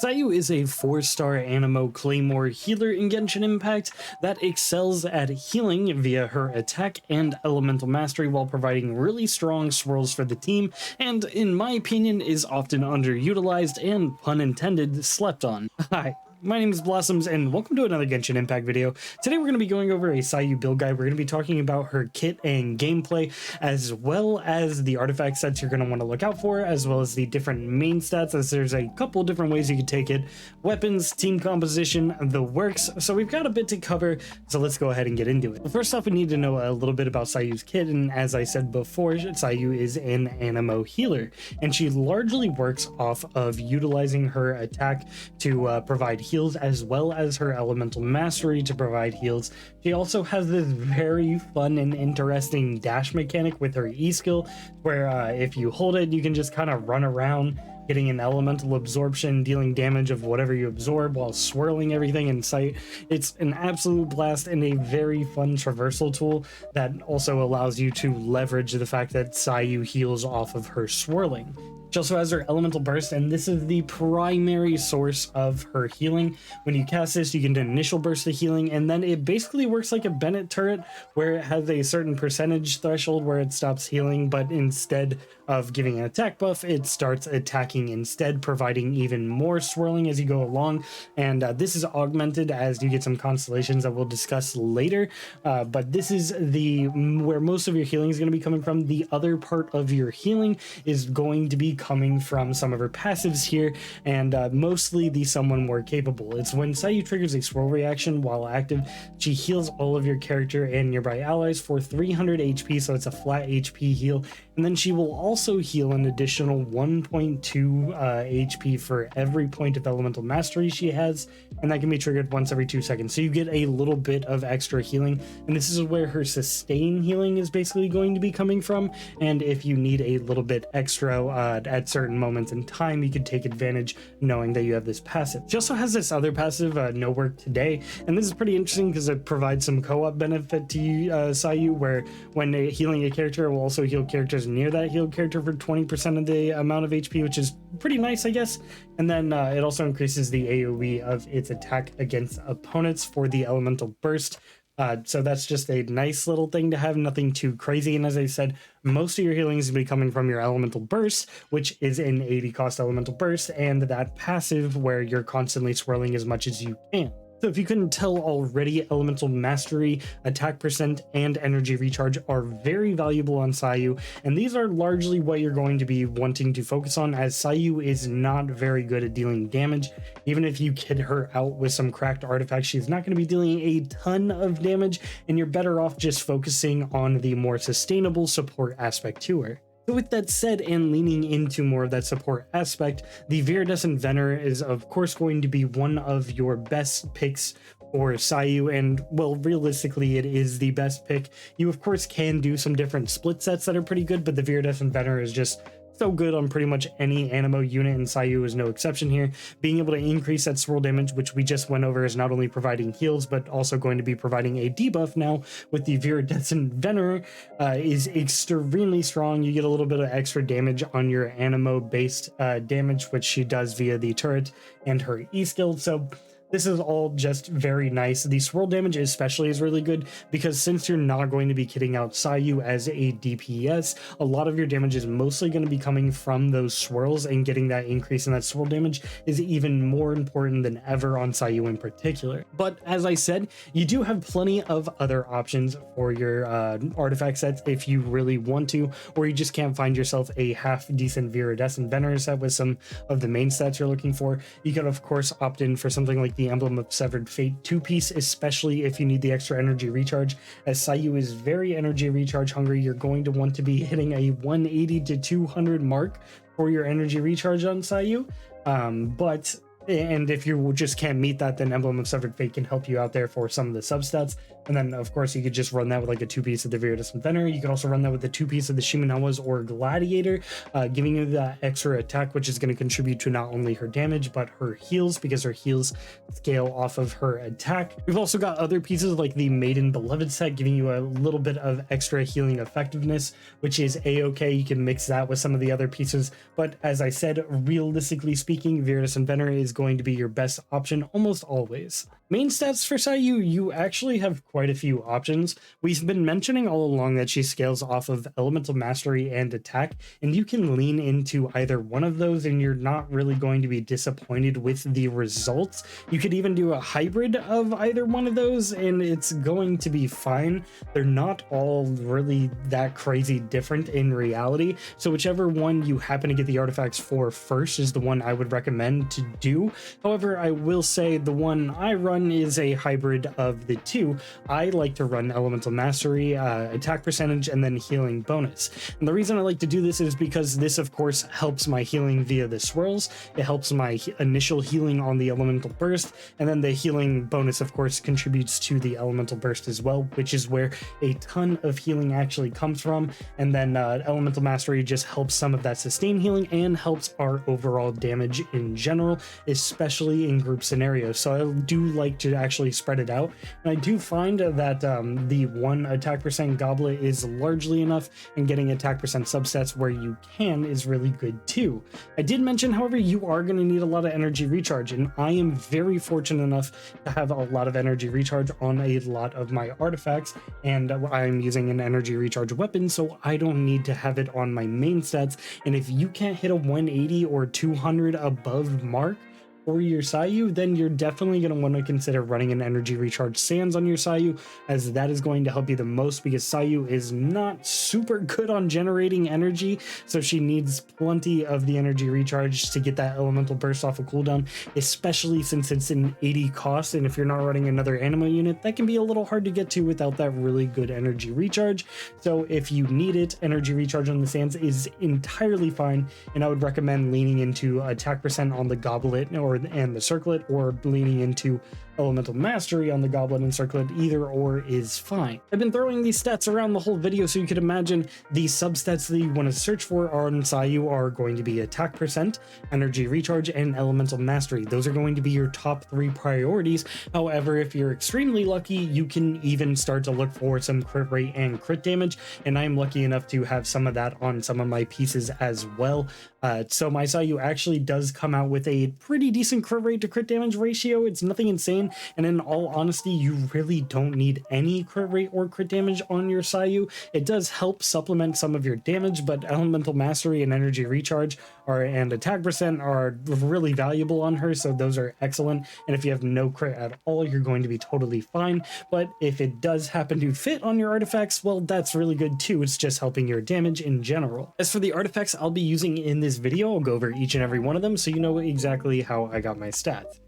Sayu is a 4-star Animo Claymore healer in Genshin Impact that excels at healing via her attack and elemental mastery while providing really strong swirls for the team, and in my opinion is often underutilized and, pun intended, slept on. Hi. My name is Blossoms, and welcome to another Genshin Impact video. Today we're going to be going over a Sayu build guide. We're going to be talking about her kit and gameplay, as well as the artifact sets you're going to want to look out for, as well as the different main stats, as there's a couple different ways you can take it. Weapons, team composition, the works. So we've got a bit to cover, so let's go ahead and get into it. First off, we need to know a little bit about Sayu's kit, and as I said before, Sayu is an Animo healer, and she largely works off of utilizing her attack to provide heals, as well as her elemental mastery to provide heals. She also has this very fun and interesting dash mechanic with her E skill, where if you hold it, you can just kind of run around, getting an elemental absorption, dealing damage of whatever you absorb while swirling everything in sight. It's an absolute blast and a very fun traversal tool that also allows you to leverage the fact that Sayu heals off of her swirling. She also has her elemental burst, and this is the primary source of her healing. When you cast this, you get an initial burst of healing, and then it basically works like a Bennett turret, where it has a certain percentage threshold where it stops healing, but instead of giving an attack buff, it starts attacking instead, providing even more swirling as you go along. And this is augmented as you get some constellations that we'll discuss later, but this is where most of your healing is going to be coming from. The other part of your healing is going to be coming from some of her passives here, and mostly the someone more capable. It's when Sayu triggers a swirl reaction while active, she heals all of your character and nearby allies for 300 HP, so it's a flat HP heal, and then she will also heal an additional 1.2 HP for every point of elemental mastery she has, and that can be triggered once every 2 seconds, so you get a little bit of extra healing. And this is where her sustain healing is basically going to be coming from, and if you need a little bit extra at certain moments in time, you could take advantage knowing that you have this passive. She also has this other passive, no work today, and this is pretty interesting because it provides some co-op benefit to Sayu, where when healing a character, it will also heal characters near that healed character for 20% of the amount of HP, which is pretty nice, I guess. And then it also increases the AoE of its attack against opponents for the elemental burst. So that's just a nice little thing to have, nothing too crazy. And as I said, most of your healing is going to be coming from your elemental burst, which is an 80 cost elemental burst, and that passive where you're constantly swirling as much as you can. So if you couldn't tell already, elemental mastery, attack percent, and energy recharge are very valuable on Sayu, and these are largely what you're going to be wanting to focus on, as Sayu is not very good at dealing damage. Even if you kid her out with some cracked artifacts, she's not going to be dealing a ton of damage, and you're better off just focusing on the more sustainable support aspect to her. So with that said, and leaning into more of that support aspect, the Viridescent Veneer is of course going to be one of your best picks for Sayu, and well, realistically it is the best pick. You of course can do some different split sets that are pretty good, but the Viridescent Veneer is just so good on pretty much any Animo unit, and Sayu is no exception here. Being able to increase that swirl damage, which we just went over, is not only providing heals but also going to be providing a debuff now with the Viridescent Veneer, is extremely strong. You get a little bit of extra damage on your Animo based damage, which she does via the turret and her E skill. So this is all just very nice. The swirl damage especially is really good because since you're not going to be kitting out Sayu as a DPS, a lot of your damage is mostly going to be coming from those swirls, and getting that increase in that swirl damage is even more important than ever on Sayu in particular. But as I said, you do have plenty of other options for your artifact sets if you really want to, or you just can't find yourself a half decent Viridescent Veneer set with some of the main stats you're looking for. You can of course opt in for something like the Emblem of Severed Fate 2-piece, especially if you need the extra energy recharge. As Sayu is very energy recharge hungry, you're going to want to be hitting a 180 to 200 mark for your energy recharge on Sayu. And if you just can't meet that, then Emblem of Severed Fate can help you out there for some of the substats. And then of course you could just run that with like a 2-piece of the Viridescent Veneer. You could also run that with the 2-piece of the Shimenawas or Gladiator, giving you that extra attack, which is going to contribute to not only her damage but her heals, because her heals scale off of her attack. We've also got other pieces like the Maiden Beloved set, giving you a little bit of extra healing effectiveness, which is a-okay. You can mix that with some of the other pieces, but as I said, realistically speaking, Viridescent Veneer is is going to be your best option almost always. Main stats for Sayu, you actually have quite a few options. We've been mentioning all along that she scales off of Elemental Mastery and Attack, and you can lean into either one of those and you're not really going to be disappointed with the results. You could even do a hybrid of either one of those and it's going to be fine. They're not all really that crazy different in reality, so whichever one you happen to get the artifacts for first is the one I would recommend to do. However, I will say the one I run is a hybrid of the two. I like to run Elemental Mastery, attack percentage, and then healing bonus. And the reason I like to do this is because this, of course, helps my healing via the swirls. It helps my initial healing on the Elemental Burst, and then the healing bonus, of course, contributes to the Elemental Burst as well, which is where a ton of healing actually comes from. And then Elemental Mastery just helps some of that sustain healing and helps our overall damage in general, especially in group scenarios. So I do like to actually spread it out, and I do find that the 1 attack percent goblet is largely enough, and getting attack percent subsets where you can is really good too. I did mention, however, you are going to need a lot of energy recharge, and I am very fortunate enough to have a lot of energy recharge on a lot of my artifacts, and I'm using an energy recharge weapon, so I don't need to have it on my main stats. And if you can't hit a 180 or 200 above mark for your Sayu, then you're definitely going to want to consider running an energy recharge sands on your Sayu, as that is going to help you the most, because Sayu is not super good on generating energy, so she needs plenty of the energy recharge to get that elemental burst off a cooldown, especially since it's an 80 cost, and if you're not running another animo unit, that can be a little hard to get to without that really good energy recharge. So if you need it, energy recharge on the sands is entirely fine, and I would recommend leaning into attack percent on the goblet and the circlet, or leaning into Elemental Mastery on the goblet and circlet. Either or is fine. I've been throwing these stats around the whole video, so you could imagine the substats that you want to search for on Sayu are going to be attack percent, energy recharge, and Elemental Mastery. Those are going to be your top 3 priorities. However, if you're extremely lucky, you can even start to look for some crit rate and crit damage, and I'm lucky enough to have some of that on some of my pieces as well. So my Sayu actually does come out with a pretty decent crit rate to crit damage ratio. It's nothing insane, and in all honesty, you really don't need any crit rate or crit damage on your Sayu. It does help supplement some of your damage, but Elemental Mastery and Energy Recharge and attack percent are really valuable on her, so those are excellent. And if you have no crit at all, you're going to be totally fine. But if it does happen to fit on your artifacts, well, that's really good too. It's just helping your damage in general. As for the artifacts I'll be using in this video, I'll go over each and every one of them so you know exactly how I got my stats.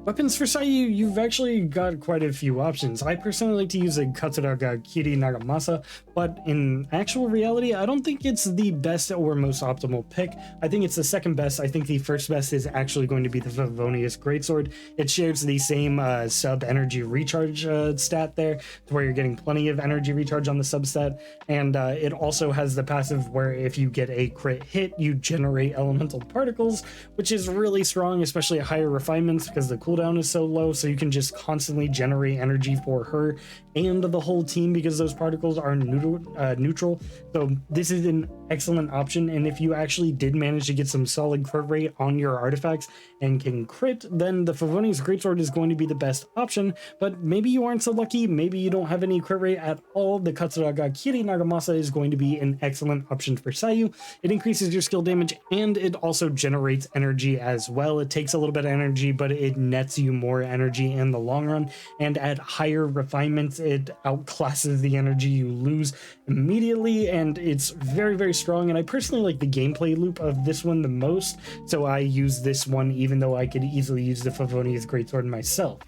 Weapons for Sayu, you've actually got quite a few options. I personally like to use a Katsuraga Kiri Nagamasa, but in actual reality, I don't think it's the best or most optimal pick. I think it's the second best. I think the first best is actually going to be the Favonius Greatsword. It shares the same sub energy recharge stat there, to where you're getting plenty of energy recharge on the substat, and it also has the passive where if you get a crit hit, you generate elemental particles, which is really strong, especially at higher refinements, because the cooldown is so low, so you can just constantly generate energy for her and the whole team, because those particles are neutral. So this is an excellent option, and if you actually did manage to get some solid crit rate on your artifacts and can crit, then the Favonius Greatsword is going to be the best option. But maybe you aren't so lucky, maybe you don't have any crit rate at all, the Katsuraga Kiri Nagamasa is going to be an excellent option for Sayu. It increases your skill damage, and it also generates energy as well. It takes a little bit of energy, but it nets you more energy in the long run, and at higher refinements it outclasses the energy you lose immediately, and it's very, very strong. And I personally like the gameplay loop of this one the most, so I use this one even though I could easily use the Favonius Greatsword myself.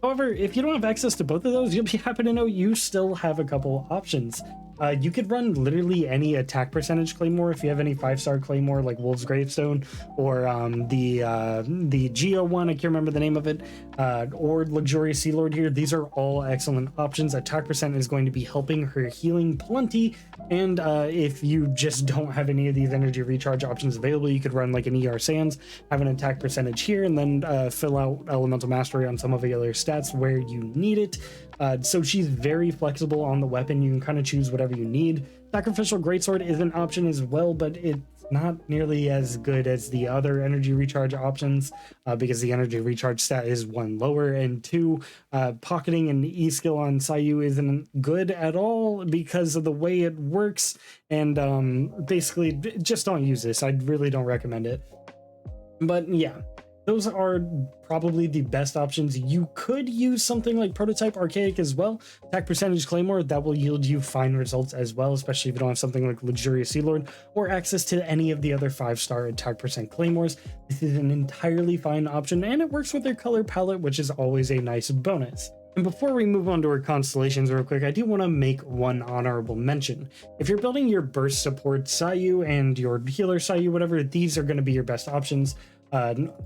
However, if you don't have access to both of those, you'll be happy to know you still have a couple options. You could run literally any attack percentage claymore if you have any 5-star claymore like Wolf's Gravestone, or the Geo one, I can't remember the name of it, or Luxurious Sea Lord here. These are all excellent options. Attack percent is going to be helping her healing plenty, and if you just don't have any of these energy recharge options available, you could run like an ER Sands, have an attack percentage here, and then fill out Elemental Mastery on some of the other stats where you need it. So she's very flexible on the weapon. You can kind of choose whatever you need. Sacrificial Greatsword is an option as well, but it's not nearly as good as the other energy recharge options, because the energy recharge stat is 1 lower, and 2, pocketing an E skill on Sayu isn't good at all because of the way it works, and basically just don't use this. I really don't recommend it. But yeah, those are probably the best options. You could use something like Prototype Archaic as well. Attack percentage Claymore, that will yield you fine results as well, especially if you don't have something like Luxurious Sea Lord or access to any of the other 5-star attack percent Claymores. This is an entirely fine option, and it works with their color palette, which is always a nice bonus. And before we move on to our constellations real quick, I do want to make one honorable mention. If you're building your burst support Sayu and your healer Sayu, whatever, these are going to be your best options.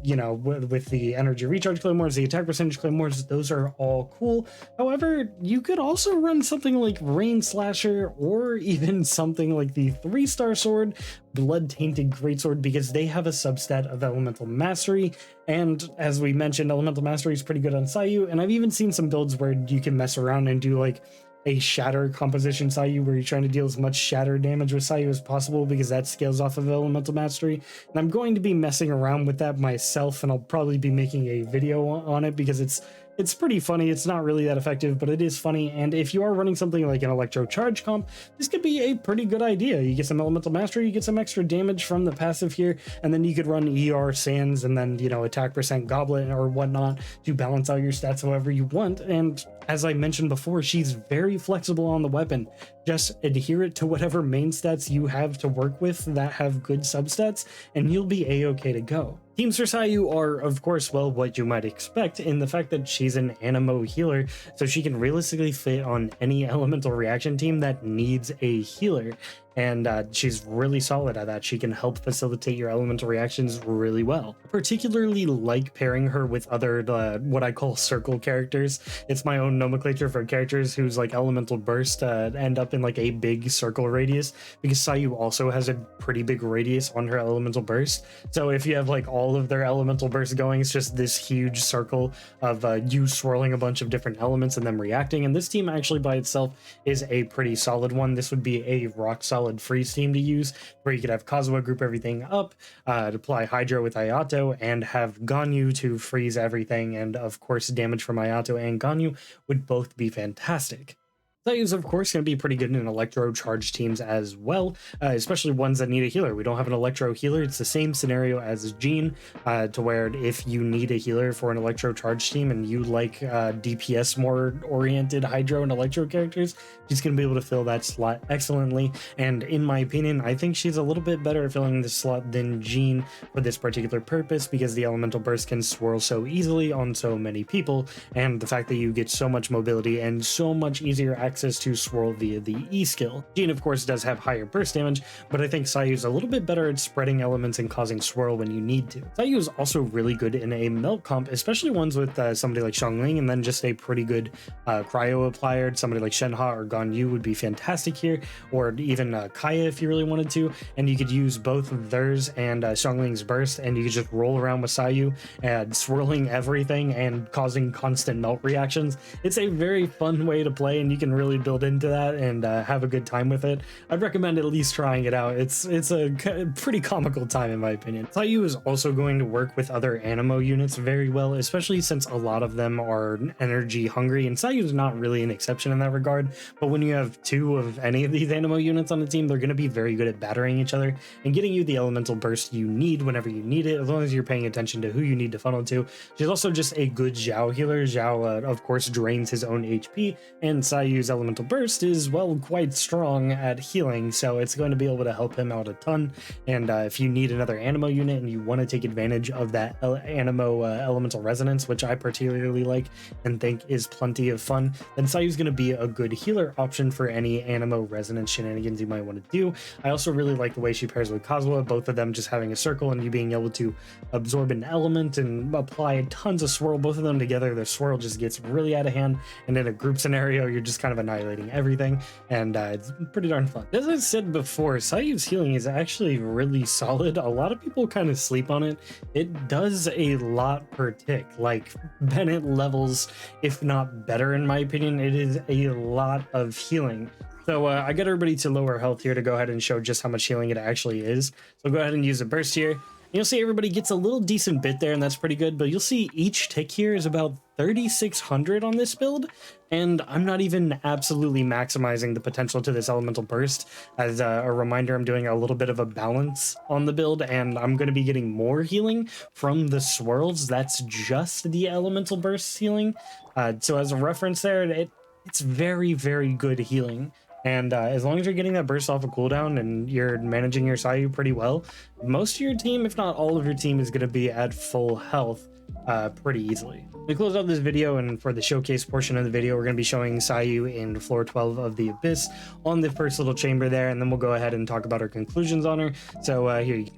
You know, with the energy recharge claymores, the attack percentage claymores, those are all cool. However, you could also run something like Rain Slasher, or even something like the 3-star sword, Blood Tainted Greatsword, because they have a substat of Elemental Mastery. And as we mentioned, Elemental Mastery is pretty good on Sayu, and I've even seen some builds where you can mess around and do like a shatter composition Sayu, where you're trying to deal as much shatter damage with Sayu as possible, because that scales off of Elemental Mastery. And I'm going to be messing around with that myself, and I'll probably be making a video on it because it's pretty funny. It's not really that effective, but it is funny. And if you are running something like an Electro Charge comp, this could be a pretty good idea. You get some Elemental Mastery, you get some extra damage from the passive here, and then you could run ER Sands and then, you know, attack percent Goblet or whatnot to balance out your stats however you want. And as I mentioned before, she's very flexible on the weapon. Just adhere it to whatever main stats you have to work with that have good substats, and you'll be a-okay to go. Teams for Sayu are, of course, well, what you might expect in the fact that she's an Animo healer, so she can realistically fit on any elemental reaction team that needs a healer. And she's really solid at that. She can help facilitate your elemental reactions really well. I particularly like pairing her with other what I call circle characters. It's my own nomenclature for characters whose like elemental burst end up in like a big circle radius, because Sayu also has a pretty big radius on her elemental burst. So if you have like all of their elemental bursts going, it's just this huge circle of you swirling a bunch of different elements and them reacting. And this team actually by itself is a pretty solid one. This would be a rock solid freeze team to use, where you could have Kazuha group everything up, deploy Hydro with Ayato, and have Ganyu to freeze everything, and of course damage from Ayato and Ganyu would both be fantastic. Sayu's of course going to be pretty good in electro charge teams as well, especially ones that need a healer. We don't have an electro healer. It's the same scenario as Jean, to where if you need a healer for an electro charge team and you like DPS more oriented hydro and electro characters, she's going to be able to fill that slot excellently. And in my opinion, I think she's a little bit better at filling this slot than Jean for this particular purpose, because the elemental burst can swirl so easily on so many people, and the fact that you get so much mobility and so much easier access to swirl via the E skill. Jean of course does have higher burst damage, but I think Sayu's a little bit better at spreading elements and causing swirl when you need to. Sayu is also really good in a melt comp, especially ones with somebody like Xiangling, and then just a pretty good cryo applier. Somebody like Shenhe or Ganyu would be fantastic here, or even Kaya if you really wanted to, and you could use both of theirs and Xiangling's burst, and you could just roll around with Sayu and swirling everything and causing constant melt reactions. It's a very fun way to play, and you can really build into that and have a good time with it. I'd recommend at least trying it out. It's a pretty comical time in my opinion. Sayu is also going to work with other Animo units very well, especially since a lot of them are energy hungry, and Sayu is not really an exception in that regard. But when you have 2 of any of these Animo units on the team, they're going to be very good at battering each other and getting you the elemental burst you need whenever you need it, as long as you're paying attention to who you need to funnel to. She's also just a good Zhao healer. Zhao of course drains his own HP, and Sayu's elemental burst is, well, quite strong at healing, so it's going to be able to help him out a ton. And if you need another Animo unit and you want to take advantage of that Animo elemental resonance, which I particularly like and think is plenty of fun, then Sayu's going to be a good healer option for any Animo resonance shenanigans you might want to do. I also really like the way she pairs with Kazuha, both of them just having a circle and you being able to absorb an element and apply tons of swirl. Both of them together, their swirl just gets really out of hand, and in a group scenario you're just kind of annihilating everything, and it's pretty darn fun. As I said before, Sayu's healing is actually really solid. A lot of people kind of sleep on it. It does a lot per tick, like Bennett levels, if not better in my opinion. It is a lot of healing. So I got everybody to lower health here to go ahead and show just how much healing it actually is. So go ahead and use a burst here. You'll see everybody gets a little decent bit there, and that's pretty good, but you'll see each tick here is about 3,600 on this build, and I'm not even absolutely maximizing the potential to this elemental burst. As a reminder, I'm doing a little bit of a balance on the build, and I'm going to be getting more healing from the swirls. That's just the elemental burst healing. So as a reference there, it's very, very good healing. And as long as you're getting that burst off a cooldown and you're managing your Sayu pretty well, most of your team, if not all of your team, is going to be at full health pretty easily. We close out this video, and for the showcase portion of the video, we're going to be showing Sayu in floor 12 of the Abyss on the first little chamber there, and then we'll go ahead and talk about our conclusions on her. So here you go.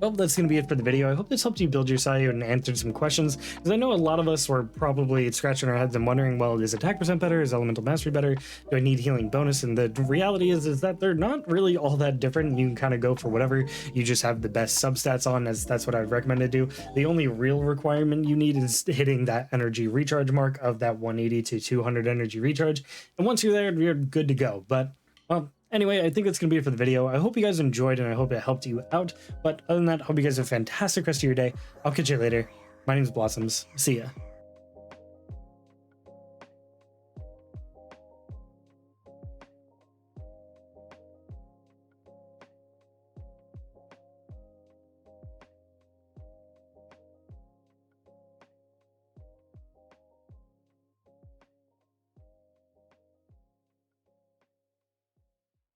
Well, that's going to be it for the video. I hope this helped you build your Sayu and answered some questions, because I know a lot of us were probably scratching our heads and wondering, well, is attack percent better? Is elemental mastery better? Do I need healing bonus? And the reality is that they're not really all that different. You can kind of go for whatever you just have the best substats on, as that's what I'd recommend to do. The only real requirement you need is hitting that energy recharge mark of that 180 to 200 energy recharge. And once you're there, you're good to go. But, well, anyway, I think that's going to be it for the video. I hope you guys enjoyed, and I hope it helped you out. But other than that, I hope you guys have a fantastic rest of your day. I'll catch you later. My name is Blossoms. See ya.